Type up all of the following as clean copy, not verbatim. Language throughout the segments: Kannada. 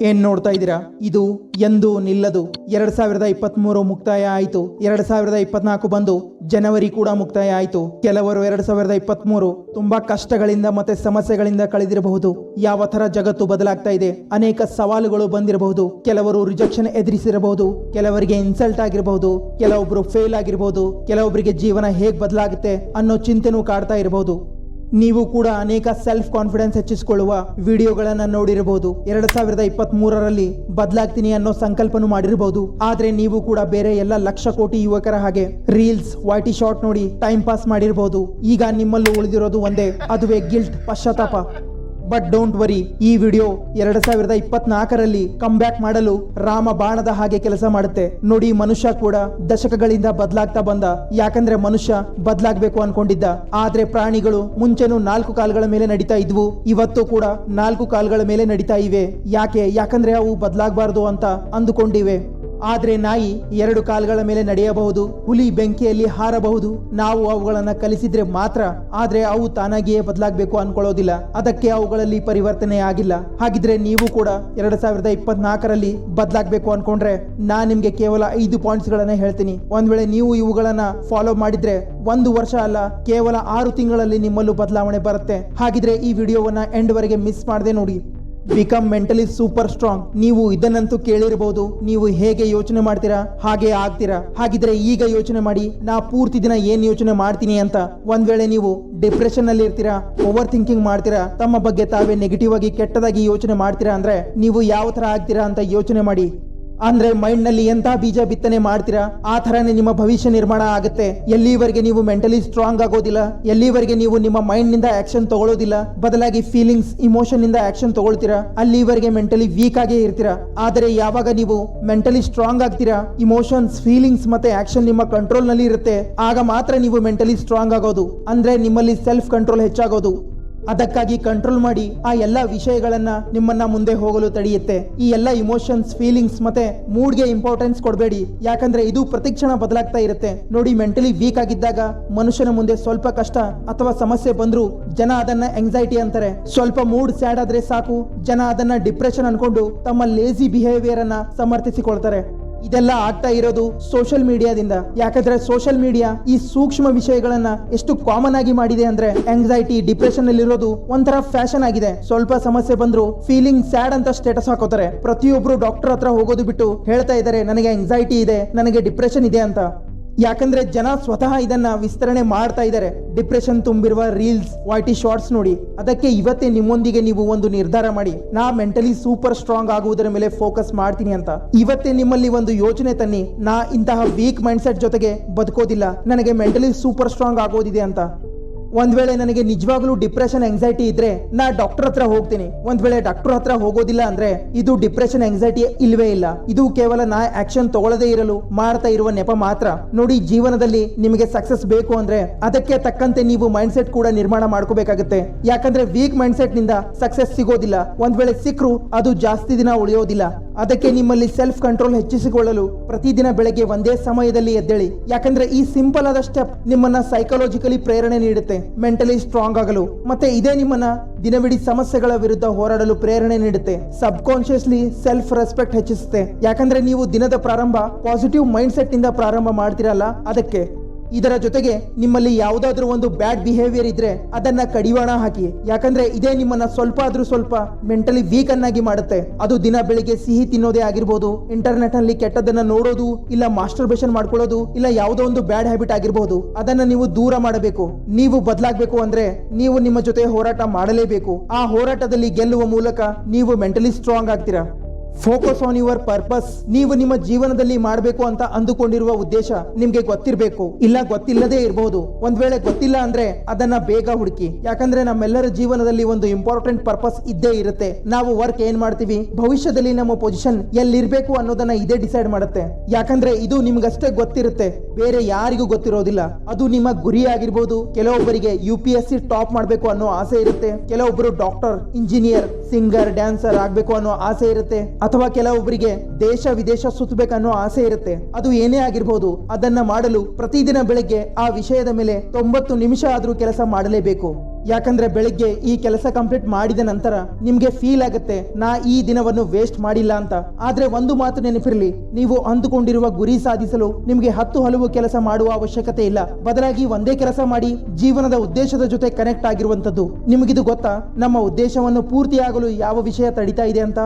ಏನ್ ನೋಡ್ತಾ ಇದ್ದೀರಾ? ಇದು ಎಂದು ನಿಲ್ಲದು. 2023 ಮುಕ್ತಾಯ ಆಯಿತು. 2024 ಬಂದು ಜನವರಿ ಕೂಡ ಮುಕ್ತಾಯ ಆಯಿತು. ಕೆಲವರು 2023 ತುಂಬಾ ಕಷ್ಟಗಳಿಂದ ಮತ್ತೆ ಸಮಸ್ಯೆಗಳಿಂದ ಕಳೆದಿರಬಹುದು. ಯಾವ ತರ ಜಗತ್ತು ಬದಲಾಗ್ತಾ ಇದೆ, ಅನೇಕ ಸವಾಲುಗಳು ಬಂದಿರಬಹುದು. ಕೆಲವರು ರಿಜೆಕ್ಷನ್ ಎದುರಿಸಿರಬಹುದು, ಕೆಲವರಿಗೆ ಇನ್ಸಲ್ಟ್ ಆಗಿರಬಹುದು, ಕೆಲವೊಬ್ರು ಫೇಲ್ ಆಗಿರಬಹುದು, ಕೆಲವೊಬ್ಬರಿಗೆ ಜೀವನ ಹೇಗ್ ಬದಲಾಗುತ್ತೆ ಅನ್ನೋ ಚಿಂತೆನೂ ಕಾಡ್ತಾ ಇರಬಹುದು. ನೀವು ಕೂಡ ಅನೇಕ ಸೆಲ್ಫ್ ಕಾನ್ಫಿಡೆನ್ಸ್ ಹೆಚ್ಚಿಸಿಕೊಳ್ಳುವ ವಿಡಿಯೋಗಳನ್ನ ನೋಡಿರಬಹುದು. 2023ರಲ್ಲಿ ಬದಲಾಗ್ತೀನಿ ಅನ್ನೋ ಸಂಕಲ್ಪನೂ ಮಾಡಿರಬಹುದು. ಆದ್ರೆ ನೀವು ಕೂಡ ಬೇರೆ ಎಲ್ಲ ಲಕ್ಷ ಕೋಟಿ ಯುವಕರ ಹಾಗೆ ರೀಲ್ಸ್, ವೈಟಿ ಶಾರ್ಟ್ ನೋಡಿ ಟೈಮ್ ಪಾಸ್ ಮಾಡಿರಬಹುದು. ಈಗ ನಿಮ್ಮಲ್ಲೂ ಉಳಿದಿರೋದು ಒಂದೇ, ಅದುವೇ ಗಿಲ್ಟ್, ಪಶ್ಚಾತ್ತಾಪ. ಬಟ್ ಡೋಂಟ್ ವರಿ, ಈ ವಿಡಿಯೋ 2024ರಲ್ಲಿ ಕಮ್ ಬ್ಯಾಕ್ ಮಾಡಲು ರಾಮ ಬಾಣದ ಹಾಗೆ ಕೆಲಸ ಮಾಡುತ್ತೆ. ನೋಡಿ, ಮನುಷ್ಯ ಕೂಡ ದಶಕಗಳಿಂದ ಬದಲಾಗ್ತಾ ಬಂದ. ಯಾಕಂದ್ರೆ ಮನುಷ್ಯ ಬದಲಾಗಬೇಕು ಅನ್ಕೊಂಡಿದ್ದ. ಆದ್ರೆ ಪ್ರಾಣಿಗಳು ಮುಂಚೆನೂ 4 ಕಾಲುಗಳ ಮೇಲೆ ನಡೀತಾ ಇದ್ವು, ಇವತ್ತು ಕೂಡ 4 ಕಾಲುಗಳ ಮೇಲೆ ನಡೀತಾ ಇವೆ. ಯಾಕಂದ್ರೆ ಅವು ಬದಲಾಗಬಾರದು ಅಂತ ಅಂದುಕೊಂಡಿವೆ. ಆದ್ರೆ ನಾಯಿ 2 ಕಾಲುಗಳ ಮೇಲೆ ನಡೆಯಬಹುದು, ಹುಲಿ ಬೆಂಕಿಯಲ್ಲಿ ಹಾರಬಹುದು. ನಾವು ಅವುಗಳನ್ನ ಕಲಿಸಿದ್ರೆ ಮಾತ್ರ. ಆದ್ರೆ ಅವು ತಾನಾಗಿಯೇ ಬದಲಾಗಬೇಕು ಅನ್ಕೊಳ್ಳೋದಿಲ್ಲ. ಅದಕ್ಕೆ ಅವುಗಳಲ್ಲಿ ಪರಿವರ್ತನೆ ಆಗಿಲ್ಲ. ಹಾಗಿದ್ರೆ ನೀವು ಕೂಡ 2024ರಲ್ಲಿ ಬದಲಾಗಬೇಕು ಅನ್ಕೊಂಡ್ರೆ ನಾನ್ ನಿಮ್ಗೆ ಕೇವಲ 5 ಪಾಯಿಂಟ್ಸ್ ಗಳನ್ನ ಹೇಳ್ತೀನಿ. ಒಂದ್ ವೇಳೆ ನೀವು ಇವುಗಳನ್ನ ಫಾಲೋ ಮಾಡಿದ್ರೆ 1 ವರ್ಷ ಅಲ್ಲ, ಕೇವಲ 6 ತಿಂಗಳಲ್ಲಿ ನಿಮ್ಮಲ್ಲೂ ಬದಲಾವಣೆ ಬರುತ್ತೆ. ಹಾಗಿದ್ರೆ ಈ ವಿಡಿಯೋವನ್ನ ಎಂಡ್ ವರೆಗೆ ಮಿಸ್ ಮಾಡದೆ ನೋಡಿ. Become mentally super strong. ನೀವು ಇದನ್ನಂತೂ ಕೇಳಿರಬಹುದು. ನೀವು ಹೇಗೆ ಯೋಚನೆ ಮಾಡ್ತೀರಾ ಹಾಗೆ ಆಗ್ತೀರಾ. ಹಾಗಿದ್ರೆ ಈಗ ಯೋಚನೆ ಮಾಡಿ, ನಾ ಪೂರ್ತಿ ದಿನ ಏನ್ ಯೋಚನೆ ಮಾಡ್ತೀನಿ ಅಂತ. ಒಂದ್ ವೇಳೆ ನೀವು ಡಿಪ್ರೆಷನ್ ನಲ್ಲಿ ಇರ್ತೀರಾ, ಓವರ್ ಥಿಂಕಿಂಗ್ ಮಾಡ್ತೀರಾ, ತಮ್ಮ ಬಗ್ಗೆ ತಾವೇ ನೆಗೆಟಿವ್ ಆಗಿ ಕೆಟ್ಟದಾಗಿ ಯೋಚನೆ ಮಾಡ್ತೀರಾ ಅಂದ್ರೆ ನೀವು ಯಾವ ತರ ಆಗ್ತೀರಾ ಅಂತ ಯೋಚನೆ ಮಾಡಿ. ಅಂದ್ರೆ ಮೈಂಡ್ ನಲ್ಲಿ ಎಂತ ಬೀಜ ಬಿತ್ತನೆ ಮಾಡ್ತೀರಾ ಆ ತರನೇ ನಿಮ್ಮ ಭವಿಷ್ಯ ನಿರ್ಮಾಣ ಆಗುತ್ತೆ. ಎಲ್ಲಿವರೆಗೆ ನೀವು ಮೆಂಟಲಿ ಸ್ಟ್ರಾಂಗ್ ಆಗೋದಿಲ್ಲ, ಎಲ್ಲಿವರೆಗೆ ನೀವು ನಿಮ್ಮ ಮೈಂಡ್ ನಿಂದ ಆಕ್ಷನ್ ತಗೊಳ್ಳೋದಿಲ್ಲ, ಬದಲಾಗಿ ಫೀಲಿಂಗ್ಸ್, ಇಮೋಷನ್ ನಿಂದ ಆಕ್ಷನ್ ತಗೊಳ್ತೀರಾ, ಅಲ್ಲಿವರೆಗೆ ಮೆಂಟಲಿ ವೀಕ್ ಆಗೇ ಇರ್ತೀರಾ. ಆದರೆ ಯಾವಾಗ ನೀವು ಮೆಂಟಲಿ ಸ್ಟ್ರಾಂಗ್ ಆಗ್ತೀರಾ, ಇಮೋಷನ್ಸ್, ಫೀಲಿಂಗ್ಸ್ ಮತ್ತೆ ಆಕ್ಷನ್ ನಿಮ್ಮ ಕಂಟ್ರೋಲ್ ನಲ್ಲಿ ಇರುತ್ತೆ, ಆಗ ಮಾತ್ರ ನೀವು ಮೆಂಟಲಿ ಸ್ಟ್ರಾಂಗ್ ಆಗೋದು. ಅಂದ್ರೆ ನಿಮ್ಮಲ್ಲಿ ಸೆಲ್ಫ್ ಕಂಟ್ರೋಲ್ ಹೆಚ್ಚಾಗೋದು. ಅದಕ್ಕಾಗಿ ಕಂಟ್ರೋಲ್ ಮಾಡಿ ಆ ಎಲ್ಲ ವಿಷಯಗಳನ್ನ ನಿಮ್ಮನ್ನ ಮುಂದೆ ಹೋಗಲು ತಡೆಯುತ್ತೆ. ಈ ಎಲ್ಲ ಇಮೋಷನ್ಸ್, ಫೀಲಿಂಗ್ಸ್ ಮತ್ತೆ ಮೂಡ್ಗೆ ಇಂಪಾರ್ಟೆನ್ಸ್ ಕೊಡಬೇಡಿ. ಯಾಕಂದ್ರೆ ಇದು ಪ್ರತಿಕ್ಷಣ ಬದಲಾಗ್ತಾ ಇರುತ್ತೆ. ನೋಡಿ, ಮೆಂಟಲಿ ವೀಕ್ ಆಗಿದ್ದಾಗ ಮನುಷ್ಯನ ಮುಂದೆ ಸ್ವಲ್ಪ ಕಷ್ಟ ಅಥವಾ ಸಮಸ್ಯೆ ಬಂದ್ರು ಜನ ಅದನ್ನ ಎಂಗ್ಸೈಟಿ ಅಂತಾರೆ. ಸ್ವಲ್ಪ ಮೂಡ್ ಸ್ಯಾಡ್ ಆದ್ರೆ ಸಾಕು, ಜನ ಅದನ್ನ ಡಿಪ್ರೆಷನ್ ಅನ್ಕೊಂಡು ತಮ್ಮ ಲೇಜಿ ಬಿಹೇವಿಯರ್ ಅನ್ನ ಸಮರ್ಥಿಸಿಕೊಳ್ತಾರೆ. ಇದೆಲ್ಲ ಆಗ್ತಾ ಇರೋದು ಸೋಷಿಯಲ್ ಮೀಡಿಯಾದಿಂದ. ಯಾಕಂದ್ರೆ ಸೋಷಿಯಲ್ ಮೀಡಿಯಾ ಈ ಸೂಕ್ಷ್ಮ ವಿಷಯಗಳನ್ನ ಎಷ್ಟು ಕಾಮನ್ ಆಗಿ ಮಾಡಿದೆ ಅಂದ್ರೆ ಆಂಗ್ಸೈಟಿ, ಡಿಪ್ರೆಷನ್ ಅಲ್ಲಿರೋದು ಒಂಥರ ಫ್ಯಾಷನ್ ಆಗಿದೆ. ಸ್ವಲ್ಪ ಸಮಸ್ಯೆ ಬಂದ್ರು ಫೀಲಿಂಗ್ ಸ್ಯಾಡ್ ಅಂತ ಸ್ಟೇಟಸ್ ಹಾಕೋತಾರೆ. ಪ್ರತಿಯೊಬ್ರು ಡಾಕ್ಟರ್ ಹತ್ರ ಹೋಗೋದು ಬಿಟ್ಟು ಹೇಳ್ತಾ ಇದ್ದಾರೆ ನನಗೆ ಆಂಗ್ಸೈಟಿ ಇದೆ, ನನಗೆ ಡಿಪ್ರೆಷನ್ ಇದೆ ಅಂತ. ಯಾಕಂದ್ರೆ ಜನ ಸ್ವತಃ ಇದನ್ನ ವಿಸ್ತರಣೆ ಮಾಡ್ತಾ ಇದ್ದಾರೆ. ಡಿಪ್ರೆಷನ್ ತುಂಬಿರುವ ರೀಲ್ಸ್, ವೈಟಿ ಶಾರ್ಟ್ಸ್ ನೋಡಿ. ಅದಕ್ಕೆ ಇವತ್ತೇ ನಿಮ್ಮೊಂದಿಗೆ ನೀವು ಒಂದು ನಿರ್ಧಾರ ಮಾಡಿ, ನಾ ಮೆಂಟಲಿ ಸೂಪರ್ ಸ್ಟ್ರಾಂಗ್ ಆಗುವುದರ ಮೇಲೆ ಫೋಕಸ್ ಮಾಡ್ತೀನಿ ಅಂತ. ಇವತ್ತೇ ನಿಮ್ಮಲ್ಲಿ ಒಂದು ಯೋಚನೆ ತನ್ನಿ, ನಾ ಇಂತಹ ವೀಕ್ ಮೈಂಡ್ ಸೆಟ್ ಜೊತೆಗೆ ಬದುಕೋದಿಲ್ಲ, ನನಗೆ ಮೆಂಟಲಿ ಸೂಪರ್ ಸ್ಟ್ರಾಂಗ್ ಆಗೋದಿದೆ ಅಂತ. ಒಂದ್ ವೇಳೆ ನನಗೆ ನಿಜವಾಗ್ಲೂ ಡಿಪ್ರೆಷನ್, ಆಂಗ್ಸೈಟಿ ಇದ್ರೆ ನಾ ಡಾಕ್ಟರ್ ಹತ್ರ ಹೋಗ್ತೀನಿ. ಒಂದ್ ವೇಳೆ ಡಾಕ್ಟರ್ ಹತ್ರ ಹೋಗೋದಿಲ್ಲ ಅಂದ್ರೆ ಇದು ಡಿಪ್ರೆಷನ್, ಆಂಗ್ಸೈಟಿ ಇಲ್ವೇ ಇಲ್ಲ. ಇದು ಕೇವಲ ನಾ ಆಕ್ಷನ್ ತಗೊಳ್ಳದೇ ಇರಲು ಮಾಡ್ತಾ ಇರುವ ನೆಪ ಮಾತ್ರ. ನೋಡಿ, ಜೀವನದಲ್ಲಿ ನಿಮಗೆ ಸಕ್ಸಸ್ ಬೇಕು ಅಂದ್ರೆ ಅದಕ್ಕೆ ತಕ್ಕಂತೆ ನೀವು ಮೈಂಡ್ ಸೆಟ್ ಕೂಡ ನಿರ್ಮಾಣ ಮಾಡ್ಕೋಬೇಕಾಗುತ್ತೆ. ಯಾಕಂದ್ರೆ ವೀಕ್ ಮೈಂಡ್ ಸೆಟ್ ನಿಂದ ಸಕ್ಸಸ್ ಸಿಗೋದಿಲ್ಲ. ಒಂದ್ ವೇಳೆ ಸಿಕ್ಕರು ಅದು ಜಾಸ್ತಿ ದಿನ ಉಳಿಯೋದಿಲ್ಲ. ಅದಕ್ಕೆ ನಿಮ್ಮಲ್ಲಿ ಸೆಲ್ಫ್ ಕಂಟ್ರೋಲ್ ಹೆಚ್ಚಿಸಿಕೊಳ್ಳಲು ಪ್ರತಿದಿನ ಬೆಳಗ್ಗೆ ಒಂದೇ ಸಮಯದಲ್ಲಿ ಎದ್ದೇಳಿ. ಯಾಕಂದ್ರೆ ಈ ಸಿಂಪಲ್ ಆದ ಸ್ಟೆಪ್ ನಿಮ್ಮನ್ನ ಸೈಕಾಲಜಿಕಲಿ ಪ್ರೇರಣೆ ನೀಡುತ್ತೆ ಮೆಂಟಲಿ ಸ್ಟ್ರಾಂಗ್ ಆಗಲು. ಮತ್ತೆ ಇದೇ ನಿಮ್ಮನ್ನ ದಿನವಿಡೀ ಸಮಸ್ಯೆಗಳ ವಿರುದ್ಧ ಹೋರಾಡಲು ಪ್ರೇರಣೆ ನೀಡುತ್ತೆ. ಸಬ್ ಕಾನ್ಶಿಯಸ್ಲಿ ಸೆಲ್ಫ್ ರೆಸ್ಪೆಕ್ಟ್ ಹೆಚ್ಚಿಸುತ್ತೆ. ಯಾಕಂದ್ರೆ ನೀವು ದಿನದ ಪ್ರಾರಂಭ ಪಾಸಿಟಿವ್ ಮೈಂಡ್ ಸೆಟ್ ನಿಂದ ಪ್ರಾರಂಭ ಮಾಡ್ತಿರಲ್ಲ, ಅದಕ್ಕೆ. ಇದರ ಜೊತೆಗೆ ನಿಮ್ಮಲ್ಲಿ ಯಾವುದಾದ್ರೂ ಒಂದು ಬ್ಯಾಡ್ ಬಿಹೇವಿಯರ್ ಇದ್ರೆ ಅದನ್ನ ಕಡಿವಾಣ ಹಾಕಿ. ಯಾಕಂದ್ರೆ ಇದೇ ನಿಮ್ಮನ್ನ ಸ್ವಲ್ಪ ಮೆಂಟಲಿ ವೀಕ್ ಅನ್ನಾಗಿ ಮಾಡುತ್ತೆ. ಅದು ದಿನ ಬೆಳಿಗ್ಗೆ ಸಿಹಿ ತಿನ್ನೋದೇ ಆಗಿರ್ಬೋದು, ಇಂಟರ್ನೆಟ್ ನಲ್ಲಿ ಕೆಟ್ಟದನ್ನ ನೋಡೋದು, ಇಲ್ಲ ಮಾಸ್ಟರ್ಬೇಷನ್ ಮಾಡ್ಕೊಳ್ಳೋದು, ಇಲ್ಲ ಯಾವುದೋ ಒಂದು ಬ್ಯಾಡ್ ಹ್ಯಾಬಿಟ್ ಆಗಿರ್ಬೋದು. ಅದನ್ನ ನೀವು ದೂರ ಮಾಡಬೇಕು. ನೀವು ಬದಲಾಗಬೇಕು ಅಂದ್ರೆ ನೀವು ನಿಮ್ಮ ಜೊತೆ ಹೋರಾಟ ಮಾಡಲೇಬೇಕು. ಆ ಹೋರಾಟದಲ್ಲಿ ಗೆಲ್ಲುವ ಮೂಲಕ ನೀವು ಮೆಂಟಲಿ ಸ್ಟ್ರಾಂಗ್ ಆಗ್ತೀರಾ. Focus on your purpose. ನೀವು ನಿಮ್ಮ ಜೀವನದಲ್ಲಿ ಮಾಡಬೇಕು ಅಂತ ಅಂದುಕೊಂಡಿರುವ ಉದ್ದೇಶ ನಿಮ್ಗೆ ಗೊತ್ತಿರಬೇಕು, ಇಲ್ಲ ಗೊತ್ತಿಲ್ಲದೆ ಇರಬಹುದು. ಒಂದ್ ವೇಳೆ ಗೊತ್ತಿಲ್ಲ ಅಂದ್ರೆ ಅದನ್ನ ಬೇಗ ಹುಡುಕಿ. ಯಾಕಂದ್ರೆ ನಮ್ಮೆಲ್ಲರ ಜೀವನದಲ್ಲಿ ಒಂದು ಇಂಪಾರ್ಟೆಂಟ್ ಪರ್ಪಸ್ ಇದ್ದೇ ಇರುತ್ತೆ. ನಾವು ವರ್ಕ್ ಏನ್ ಮಾಡ್ತೀವಿ, ಭವಿಷ್ಯದಲ್ಲಿ ನಮ್ಮ ಪೊಸಿಷನ್ ಎಲ್ಲಿರ್ಬೇಕು ಅನ್ನೋದನ್ನ ಇದೇ ಡಿಸೈಡ್ ಮಾಡುತ್ತೆ. ಯಾಕಂದ್ರೆ ಇದು ನಿಮ್ಗಷ್ಟೇ ಗೊತ್ತಿರುತ್ತೆ, ಬೇರೆ ಯಾರಿಗೂ ಗೊತ್ತಿರೋದಿಲ್ಲ. ಅದು ನಿಮ್ಮ ಗುರಿ ಆಗಿರ್ಬೋದು. ಕೆಲವೊಬ್ಬರಿಗೆ UPSC ಟಾಪ್ ಮಾಡ್ಬೇಕು ಅನ್ನೋ ಆಸೆ ಇರುತ್ತೆ, ಕೆಲವೊಬ್ಬರು ಡಾಕ್ಟರ್, ಇಂಜಿನಿಯರ್, ಸಿಂಗರ್, ಡ್ಯಾನ್ಸರ್ ಆಗ್ಬೇಕು ಅನ್ನೋ ಆಸೆ ಇರುತ್ತೆ, ಅಥವಾ ಕೆಲವೊಬ್ಬರಿಗೆ ದೇಶ ವಿದೇಶ ಸುತ್ತಬೇಕನ್ನೋ ಆಸೆ ಇರುತ್ತೆ. ಅದು ಏನೇ ಆಗಿರಬಹುದು, ಅದನ್ನ ಮಾಡಲು ಪ್ರತಿದಿನ ಬೆಳಗ್ಗೆ ಆ ವಿಷಯದ ಮೇಲೆ 90 ನಿಮಿಷ ಆದ್ರೂ ಕೆಲಸ ಮಾಡಲೇಬೇಕು. ಯಾಕಂದ್ರೆ ಬೆಳಿಗ್ಗೆ ಈ ಕೆಲಸ ಕಂಪ್ಲೀಟ್ ಮಾಡಿದ ನಂತರ ನಿಮ್ಗೆ ಫೀಲ್ ಆಗುತ್ತೆ ನಾ ಈ ದಿನವನ್ನು ವೇಸ್ಟ್ ಮಾಡಿಲ್ಲ ಅಂತ. ಆದ್ರೆ ಒಂದು ಮಾತು ನೆನಪಿರಲಿ, ನೀವು ಅಂದುಕೊಂಡಿರುವ ಗುರಿ ಸಾಧಿಸಲು ನಿಮ್ಗೆ 10 ಹಲವು ಕೆಲಸ ಮಾಡುವ ಅವಶ್ಯಕತೆ ಇಲ್ಲ. ಬದಲಾಗಿ ಒಂದೇ ಕೆಲಸ ಮಾಡಿ ಜೀವನದ ಉದ್ದೇಶದ ಜೊತೆ ಕನೆಕ್ಟ್ ಆಗಿರುವಂತದ್ದು. ನಿಮಗಿದು ಗೊತ್ತಾ, ನಮ್ಮ ಉದ್ದೇಶವನ್ನು ಪೂರ್ತಿಯಾಗಲು ಯಾವ ವಿಷಯ ತಡಿತಾ ಇದೆ ಅಂತ?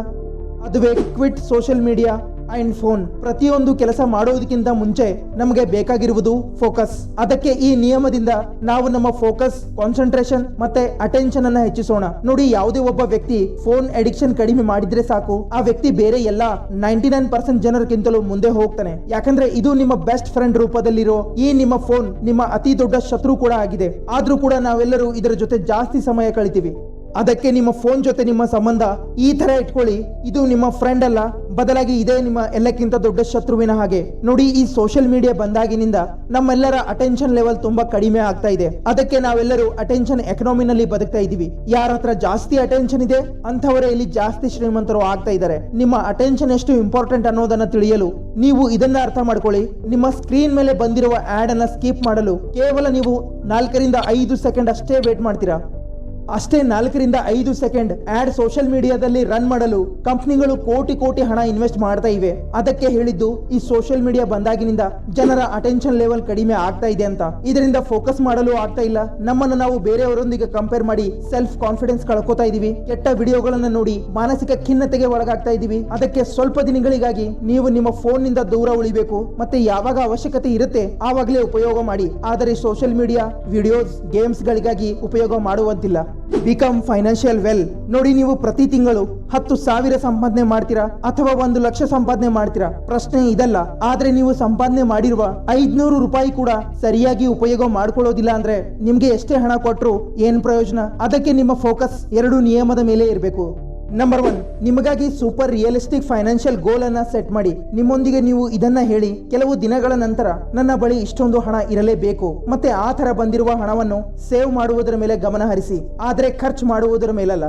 ಅದುವೇ quit social media and phone. ಪ್ರತಿಯೊಂದು ಕೆಲಸ ಮಾಡೋದಕ್ಕಿಂತ ಮುಂಚೆ ನಮಗೆ ಬೇಕಾಗಿರುವುದು ಫೋಕಸ್. ಅದಕ್ಕೆ ಈ ನಿಯಮದಿಂದ ನಾವು ನಮ್ಮ ಫೋಕಸ್, ಕಾನ್ಸಂಟ್ರೇಷನ್ ಮತ್ತೆ ಅಟೆನ್ಷನ್ ಅನ್ನ ಹೆಚ್ಚಿಸೋಣ. ನೋಡಿ, ಯಾವುದೇ ಒಬ್ಬ ವ್ಯಕ್ತಿ ಫೋನ್ ಅಡಿಕ್ಷನ್ ಕಡಿಮೆ ಮಾಡಿದ್ರೆ ಸಾಕು, ಆ ವ್ಯಕ್ತಿ ಬೇರೆ ಎಲ್ಲ 99% ಜನರಿಗಿಂತಲೂ ಮುಂದೆ ಹೋಗ್ತಾನೆ. ಯಾಕಂದ್ರೆ ಇದು ನಿಮ್ಮ ಬೆಸ್ಟ್ ಫ್ರೆಂಡ್ ರೂಪದಲ್ಲಿರೋ ಈ ನಿಮ್ಮ ಫೋನ್ ನಿಮ್ಮ ಅತಿ ದೊಡ್ಡ ಶತ್ರು ಕೂಡ ಆಗಿದೆ. ಆದ್ರೂ ಕೂಡ ನಾವೆಲ್ಲರೂ ಇದರ ಜೊತೆ ಜಾಸ್ತಿ ಸಮಯ ಕಳಿತೀವಿ. ಅದಕ್ಕೆ ನಿಮ್ಮ ಫೋನ್ ಜೊತೆ ನಿಮ್ಮ ಸಂಬಂಧ ಈ ತರ ಇಟ್ಕೊಳ್ಳಿ, ಇದು ನಿಮ್ಮ ಫ್ರೆಂಡ್ ಅಲ್ಲ, ಬದಲಾಗಿ ಇದೇ ನಿಮ್ಮ ಎಲ್ಲಕ್ಕಿಂತ ದೊಡ್ಡ ಶತ್ರುವಿನ ಹಾಗೆ. ನೋಡಿ, ಈ ಸೋಷಿಯಲ್ ಮೀಡಿಯಾ ಬಂದಾಗಿನಿಂದ ನಮ್ಮೆಲ್ಲರ ಅಟೆನ್ಷನ್ ಲೆವೆಲ್ ತುಂಬಾ ಕಡಿಮೆ ಆಗ್ತಾ ಇದೆ. ಅದಕ್ಕೆ ನಾವೆಲ್ಲರೂ ಅಟೆನ್ಷನ್ ಎಕನಾಮಿನಲ್ಲಿ ಬದುಕ್ತಾ ಇದೀವಿ. ಯಾರ ಹತ್ರ ಜಾಸ್ತಿ ಅಟೆನ್ಷನ್ ಇದೆ ಅಂಥವರೇ ಇಲ್ಲಿ ಜಾಸ್ತಿ ಶ್ರೀಮಂತರು ಆಗ್ತಾ ಇದ್ದಾರೆ. ನಿಮ್ಮ ಅಟೆನ್ಷನ್ ಎಷ್ಟು ಇಂಪಾರ್ಟೆಂಟ್ ಅನ್ನೋದನ್ನ ತಿಳಿಯಲು ನೀವು ಇದನ್ನ ಅರ್ಥ ಮಾಡ್ಕೊಳ್ಳಿ. ನಿಮ್ಮ ಸ್ಕ್ರೀನ್ ಮೇಲೆ ಬಂದಿರುವ ಆಡ್ ಅನ್ನ ಸ್ಕಿಪ್ ಮಾಡಲು ಕೇವಲ ನೀವು 4 ರಿಂದ 5 ಸೆಕೆಂಡ್ ಅಷ್ಟೇ ವೇಟ್ ಮಾಡ್ತೀರಾ. ಅಷ್ಟೇ 4 ರಿಂದ 5 ಸೆಕೆಂಡ್ ಆಡ್ ಸೋಷಿಯಲ್ ಮೀಡಿಯಾದಲ್ಲಿ ರನ್ ಮಾಡಲು ಕಂಪನಿಗಳು ಕೋಟಿ ಹಣ ಇನ್ವೆಸ್ಟ್ ಮಾಡ್ತಾ ಇವೆ. ಅದಕ್ಕೆ ಹೇಳಿದ್ದು ಈ ಸೋಷಿಯಲ್ ಮೀಡಿಯಾ ಬಂದಾಗಿನಿಂದ ಜನರ ಅಟೆನ್ಷನ್ ಲೆವೆಲ್ ಕಡಿಮೆ ಆಗ್ತಾ ಇದೆ ಅಂತ. ಇದರಿಂದ ಫೋಕಸ್ ಮಾಡಲು ಆಗ್ತಾ ಇಲ್ಲ. ನಮ್ಮನ್ನು ನಾವು ಬೇರೆಯವರೊಂದಿಗೆ ಕಂಪೇರ್ ಮಾಡಿ ಸೆಲ್ಫ್ ಕಾನ್ಫಿಡೆನ್ಸ್ ಕಳ್ಕೊತಾ ಇದೀವಿ. ಕೆಟ್ಟ ವಿಡಿಯೋಗಳನ್ನ ನೋಡಿ ಮಾನಸಿಕ ಖಿನ್ನತೆಗೆ ಒಳಗಾಗ್ತಾ ಇದೀವಿ. ಅದಕ್ಕೆ ಸ್ವಲ್ಪ ದಿನಗಳಿಗಾಗಿ ನೀವು ನಿಮ್ಮ ಫೋನ್ ನಿಂದ ದೂರ ಉಳಿಬೇಕು. ಮತ್ತೆ ಯಾವಾಗ ಅವಶ್ಯಕತೆ ಇರುತ್ತೆ ಆವಾಗಲೇ ಉಪಯೋಗ ಮಾಡಿ. ಆದರೆ ಸೋಷಿಯಲ್ ಮೀಡಿಯಾ, ವಿಡಿಯೋಸ್, ಗೇಮ್ಸ್ ಗಳಿಗಾಗಿ ಉಪಯೋಗ ಮಾಡುವಂತಿಲ್ಲ. Become financial well. ನೋಡಿ, ನೀವು ಪ್ರತಿ ತಿಂಗಳು 10,000 ಸಂಪಾದನೆ ಮಾಡ್ತೀರಾ ಅಥವಾ 1 ಲಕ್ಷ ಸಂಪಾದನೆ ಮಾಡ್ತೀರಾ? ಪ್ರಶ್ನೆ ಇದಲ್ಲ. ಆದ್ರೆ ನೀವು ಸಂಪಾದನೆ ಮಾಡಿರುವ 500 ರೂಪಾಯಿ ಕೂಡ ಸರಿಯಾಗಿ ಉಪಯೋಗ ಮಾಡ್ಕೊಳ್ಳೋದಿಲ್ಲ ಅಂದ್ರೆ ನಿಮ್ಗೆ ಎಷ್ಟೇ ಹಣ ಕೊಟ್ರು ಏನ್ ಪ್ರಯೋಜನ? ಅದಕ್ಕೆ ನಿಮ್ಮ ಫೋಕಸ್ 2 ನಿಯಮದ ಮೇಲೆ ಇರಬೇಕು. ನಂಬರ್ 1, ನಿಮಗಾಗಿ ಸೂಪರ್ ರಿಯಲಿಸ್ಟಿಕ್ ಫೈನಾನ್ಷಿಯಲ್ ಗೋಲ್ ಅನ್ನ ಸೆಟ್ ಮಾಡಿ. ನಿಮ್ಮೊಂದಿಗೆ ನೀವು ಇದನ್ನ ಹೇಳಿ, ಕೆಲವು ದಿನಗಳ ನಂತರ ನನ್ನ ಬಳಿ ಇಷ್ಟೊಂದು ಹಣ ಇರಲೇಬೇಕು. ಮತ್ತೆ ಆ ತರ ಬಂದಿರುವ ಹಣವನ್ನು ಸೇವ್ ಮಾಡುವುದರ ಮೇಲೆ ಗಮನ ಹರಿಸಿ, ಆದ್ರೆ ಖರ್ಚು ಮಾಡುವುದರ ಮೇಲಲ್ಲ.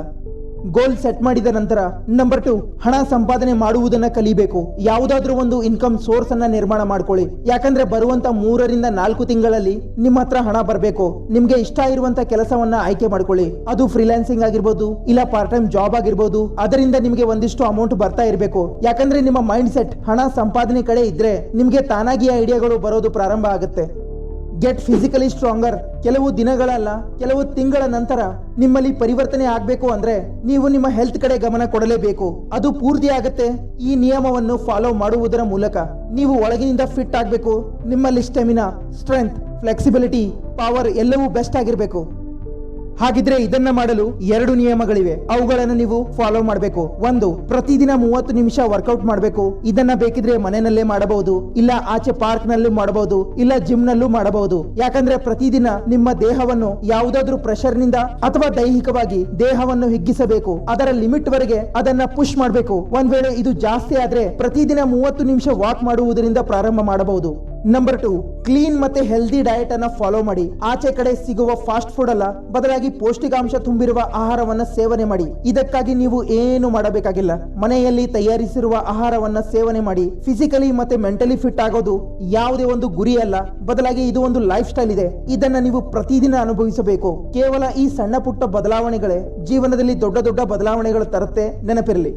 ಗೋಲ್ ಸೆಟ್ ಮಾಡಿದ ನಂತರ ನಂಬರ್ 2, ಹಣ ಸಂಪಾದನೆ ಮಾಡುವುದನ್ನ ಕಲಿಬೇಕು. ಯಾವುದಾದ್ರೂ ಒಂದು ಇನ್ಕಮ್ ಸೋರ್ಸ್ ಅನ್ನ ನಿರ್ಮಾಣ ಮಾಡ್ಕೊಳ್ಳಿ. ಯಾಕಂದ್ರೆ ಬರುವಂತ 3 ರಿಂದ 4 ತಿಂಗಳಲ್ಲಿ ನಿಮ್ಮ ಹತ್ರ ಹಣ ಬರಬೇಕು. ನಿಮ್ಗೆ ಇಷ್ಟ ಇರುವಂತ ಕೆಲಸವನ್ನ ಆಯ್ಕೆ ಮಾಡ್ಕೊಳ್ಳಿ. ಅದು ಫ್ರೀಲಾನ್ಸಿಂಗ್ ಆಗಿರ್ಬೋದು, ಇಲ್ಲ ಪಾರ್ಟ್ ಟೈಮ್ ಜಾಬ್ ಆಗಿರ್ಬೋದು. ಅದರಿಂದ ನಿಮ್ಗೆ ಒಂದಿಷ್ಟು ಅಮೌಂಟ್ ಬರ್ತಾ ಇರಬೇಕು. ಯಾಕಂದ್ರೆ ನಿಮ್ಮ ಮೈಂಡ್ ಸೆಟ್ ಹಣ ಸಂಪಾದನೆ ಕಡೆ ಇದ್ರೆ ನಿಮ್ಗೆ ತಾನಾಗಿ ಐಡಿಯಾಗಳು ಬರೋದು ಪ್ರಾರಂಭ ಆಗುತ್ತೆ. Get physically stronger. ಕೆಲವು ದಿನಗಳಲ್ಲ, ಕೆಲವು ತಿಂಗಳ ನಂತರ ನಿಮ್ಮಲ್ಲಿ ಪರಿವರ್ತನೆ ಆಗ್ಬೇಕು ಅಂದ್ರೆ ನೀವು ನಿಮ್ಮ ಹೆಲ್ತ್ ಕಡೆ ಗಮನ ಕೊಡಲೇಬೇಕು. ಅದು ಪೂರ್ತಿ ಆಗುತ್ತೆ ಈ ನಿಯಮವನ್ನು ಫಾಲೋ ಮಾಡುವುದರ ಮೂಲಕ. ನೀವು ಒಳಗಿನಿಂದ ಫಿಟ್ ಆಗ್ಬೇಕು. ನಿಮ್ಮಲ್ಲಿ ಸ್ಟೆಮಿನಾ, ಸ್ಟ್ರೆಂತ್, ಫ್ಲೆಕ್ಸಿಬಿಲಿಟಿ, ಪವರ್ ಎಲ್ಲವೂ ಬೆಸ್ಟ್ ಆಗಿರ್ಬೇಕು. ಹಾಗಿದ್ರೆ ಇದನ್ನ ಮಾಡಲು 2 ನಿಯಮಗಳಿವೆ. ಅವುಗಳನ್ನು ನೀವು ಫಾಲೋ ಮಾಡಬೇಕು. 1, ಪ್ರತಿದಿನ 30 ನಿಮಿಷ ವರ್ಕೌಟ್ ಮಾಡಬೇಕು. ಇದನ್ನ ಬೇಕಿದ್ರೆ ಮನೆಯಲ್ಲೇ ಮಾಡಬಹುದು, ಇಲ್ಲ ಆಚೆ ಪಾರ್ಕ್ ನಲ್ಲೂ ಮಾಡಬಹುದು, ಇಲ್ಲ ಜಿಮ್ ನಲ್ಲೂ ಮಾಡಬಹುದು. ಯಾಕಂದ್ರೆ ಪ್ರತಿದಿನ ನಿಮ್ಮ ದೇಹವನ್ನು ಯಾವುದಾದ್ರೂ ಪ್ರೆಷರ್ ನಿಂದ ಅಥವಾ ದೈಹಿಕವಾಗಿ ದೇಹವನ್ನು ಹಿಗ್ಗಿಸಬೇಕು. ಅದರ ಲಿಮಿಟ್ ವರೆಗೆ ಅದನ್ನ ಪುಷ್ ಮಾಡಬೇಕು. ಒಂದ್ ವೇಳೆ ಇದು ಜಾಸ್ತಿ ಆದ್ರೆ ಪ್ರತಿದಿನ 30 ನಿಮಿಷ ವಾಕ್ ಮಾಡುವುದರಿಂದ ಪ್ರಾರಂಭ ಮಾಡಬಹುದು. ನಂಬರ್ 2, ಕ್ಲೀನ್ ಮತ್ತೆ ಹೆಲ್ದಿ ಡಯಟ್ ಅನ್ನ ಫಾಲೋ ಮಾಡಿ. ಆಚೆ ಕಡೆ ಸಿಗುವ ಫಾಸ್ಟ್ ಫುಡ್ ಅಲ್ಲ, ಬದಲಾಗಿ ಪೌಷ್ಟಿಕಾಂಶ ತುಂಬಿರುವ ಆಹಾರವನ್ನ ಸೇವನೆ ಮಾಡಿ. ಇದಕ್ಕಾಗಿ ನೀವು ಏನು ಮಾಡಬೇಕಾಗಿಲ್ಲ. ಮನೆಯಲ್ಲಿ ತಯಾರಿಸಿರುವ ಆಹಾರವನ್ನ ಸೇವನೆ ಮಾಡಿ. ಫಿಸಿಕಲಿ ಮತ್ತೆ ಮೆಂಟಲಿ ಫಿಟ್ ಆಗೋದು ಯಾವುದೇ ಒಂದು ಗುರಿ ಅಲ್ಲ, ಬದಲಾಗಿ ಇದು ಒಂದು ಲೈಫ್ ಸ್ಟೈಲ್ ಇದೆ. ಇದನ್ನ ನೀವು ಪ್ರತಿದಿನ ಅನುಭವಿಸಬೇಕು. ಕೇವಲ ಈ ಸಣ್ಣ ಪುಟ್ಟ ಬದಲಾವಣೆಗಳೇ ಜೀವನದಲ್ಲಿ ದೊಡ್ಡ ದೊಡ್ಡ ಬದಲಾವಣೆಗಳು ತರುತ್ತೆ, ನೆನಪಿರಲಿ.